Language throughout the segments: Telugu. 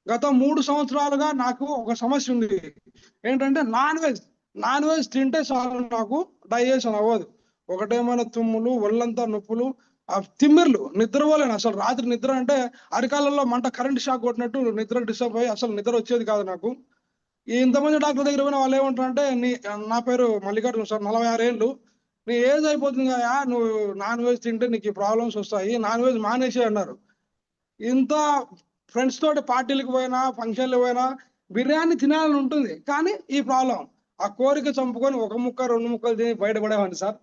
గత 3 సంవత్సరాలుగా నాకు ఒక సమస్య ఉంది. ఏంటంటే నాన్ వెజ్ తింటే చాలు నాకు డైజెషన్ అవ్వదు. ఒకటేమో తుమ్ములు, ఒళ్ళంతా నొప్పులు, తిమ్మిర్లు, నిద్రపోలేను అసలు. రాత్రి నిద్ర అంటే అరికాళ్ళలో మంట, కరెంట్ షాక్ కొట్టినట్టు నిద్ర డిస్టర్బ్ అయ్యి అసలు నిద్ర వచ్చేది కాదు నాకు. ఇంతమంది డాక్టర్ దగ్గర పోయిన వాళ్ళు ఏమంటారంటే, నా పేరు మల్లికార్జున సార్, 46 ఏళ్ళు. నీ ఏజ్ అయిపోతుంది కదయా, నువ్వు నాన్ వెజ్ తింటే నీకు ఈ ప్రాబ్లమ్స్ వస్తాయి, నాన్ వెజ్ మానేసేయ్ అన్నారు. ఇంత ఫ్రెండ్స్ తోటి పార్టీలకు పోయినా, ఫంక్షన్‌లకు పోయినా బిర్యానీ తినాలని ఉంటుంది. కానీ ఈ ప్రాబ్లమ్. ఆ కోరిక చంపుకొని ఒక ముక్క, 2 ముక్కలు తిని బయటపడేవాడిని సార్.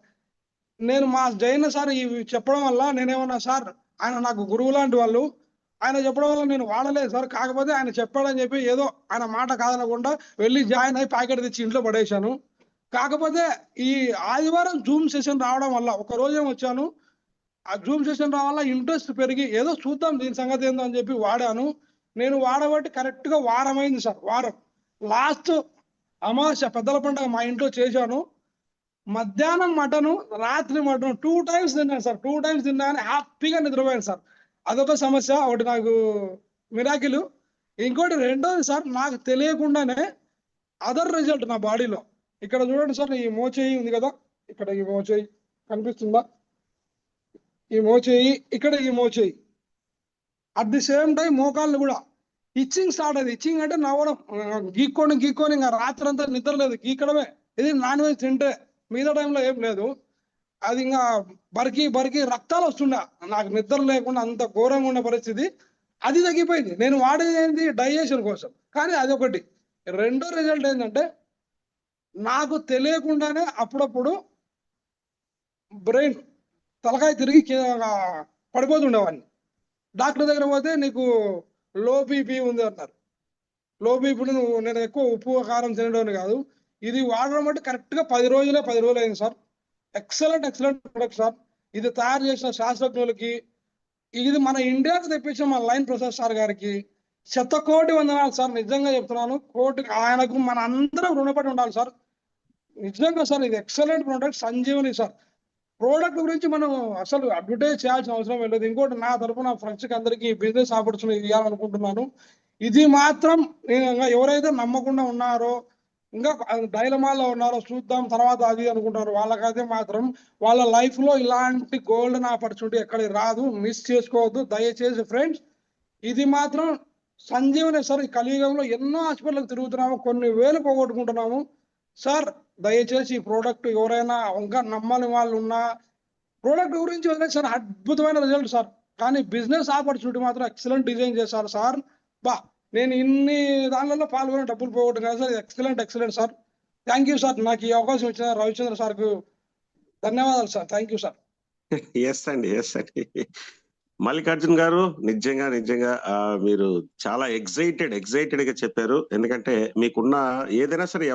నేను మా జైన సార్ ఇవి చెప్పడం వల్ల నేనేమన్నా సార్, ఆయన నాకు గురువు లాంటి వాళ్ళు. ఆయన చెప్పడం వల్ల నేను వాడలేదు సార్. కాకపోతే ఆయన చెప్పాడని చెప్పి ఏదో ఆయన మాట కాదనకుండా వెళ్లి జాయిన్ అయ్యి ప్యాకెట్ తెచ్చి ఇంట్లో పడేశాను. కాకపోతే ఈ ఆదివారం జూమ్ సెషన్ రావడం వల్ల ఒకరోజేమో వచ్చాను. ఆ జూమ్ సెషన్ రావడం వల్ల ఇంట్రెస్ట్ పెరిగి ఏదో చూద్దాం దీని సంగతి ఏందో అని చెప్పి వాడాను. నేను వాడబట్టి కరెక్ట్‌గా వారమైంది సార్. వారం. లాస్ట్ అమావాస్య పెద్దల పండుగ మా ఇంట్లో చేశాను. మధ్యాహ్నం మటను, రాత్రి మటను 2 టైమ్స్ తిన్నాను సార్. 2 టైమ్స్ తిన్నా గాని హ్యాపీగా నిద్రపోయాను సార్. అదొక సమస్య. ఒకటి నాకు మిరాకిలు. ఇంకోటి రెండోది సార్, నాకు తెలియకుండానే అదర్ రిజల్ట్ నా బాడీలో. ఇక్కడ చూడండి సార్, ఈ మోచేయి ఉంది కదా! ఇక్కడ ఈ మోచేయి కనిపిస్తుందా? ఈ మోచేయి, ఇక్కడ ఈ మోచేయి. అట్ ది సేమ్ టైం మోకాళ్ళు గూడా ఇచ్చింగ్ స్టార్ట్ అయింది. ఇచ్చింగ్ అంటే నవ్వడం, గీక్కొని ఇంక రాత్రంతా నిద్ర లేదు. గీకడమే. ఇది నాన్ వెజ్ తింటే. మిగతా టైంలో ఏం లేదు. అది ఇంగా బరికి రక్తాలు వస్తుండే. నాకు నిద్ర లేకుండా అంత ఘోరంగా ఉన్న పరిస్థితి. అది తగ్గిపోయింది. నేను వాడేది ఏంది డైజెషన్ కోసం. కానీ అదొకటి. రెండో రిజల్ట్ ఏంటంటే, నాకు తెలియకుండానే అప్పుడప్పుడు బ్రెయిన్ తలకాయ తిరిగి పడిపోతుండేవాడిని. డాక్టర్ దగ్గర పోతే నీకు లో బీపీ ఉంది అన్నారు. లో బీపీ నేను ఎక్కువ ఉప్పు, కారం తినేటోడిని కాదు. ఇది వాడడం బట్టి కరెక్ట్‌గా 10 రోజులు అయింది సార్. Excellent product sir. ఇది తయారు చేసిన శాస్త్రజ్ఞులకి, ఇది మన ఇండియాకి తెప్పించిన మన లైన్ ప్రసాద్ సార్ గారికి శతకోటి వందనాలు సార్. నిజంగా చెప్తున్నాను. ఆయనకు మన అందరం రుణపడి ఉండాలి సార్. నిజంగా సార్, ఇది excellent product Sanjeevani sir. Product గురించి మనం అసలు అడ్వర్టైజ్ చేయాల్సిన అవసరం లేదు. ఇంకోటి, నా తరపున ఫ్రెండ్స్‌కి అందరికీ బిజినెస్ ఆపర్చునిటీ ఇవ్వాలనుకుంటున్నాను. ఇది మాత్రం ఎవరైతే నమ్మకుండా ఉన్నారో, ఇంకా డైలమాలో ఉన్నారో, చూద్దాం తర్వాత అది అనుకుంటారు, వాళ్ళకైతే మాత్రం వాళ్ళ లైఫ్‌లో ఇలాంటి గోల్డెన్ ఆపర్చునిటీ ఎక్కడికి రాదు. మిస్ చేసుకోవద్దు దయచేసి ఫ్రెండ్స్. ఇది మాత్రం సంజీవనే సార్. ఈ కలియుగంలో ఎన్నో హాస్పిటల్‌కి తిరుగుతున్నాము. కొన్ని వేలు పోగొట్టుకుంటున్నాము. సార్ దయచేసి ఈ ప్రోడక్ట్ ఎవరైనా ఇంకా నమ్మని వాళ్ళు ఉన్నా, ప్రోడక్ట్ గురించి వదిలేసి సార్, అద్భుతమైన రిజల్ట్ సార్. కానీ బిజినెస్ ఆపర్చునిటీ మాత్రం ఎక్సలెంట్ డిజైన్ చేశారు సార్. నేను ఇన్ని దానిలలో పాల్గొని డబ్బులు పోగొట్టాను కదా sir. Excellent sir. Thank you sir. నాకు ఈ అవకాశం ఇచ్చిన రవిచంద్ర సార్‌కు ధన్యవాదాలు sir. Thank you sir. Yes అండి. మల్లికార్జున్ గారు, నిజంగా మీరు చాలా ఎక్సైటెడ్‌గా చెప్పారు. ఎందుకంటే మీకున్న ఏదైనా సరే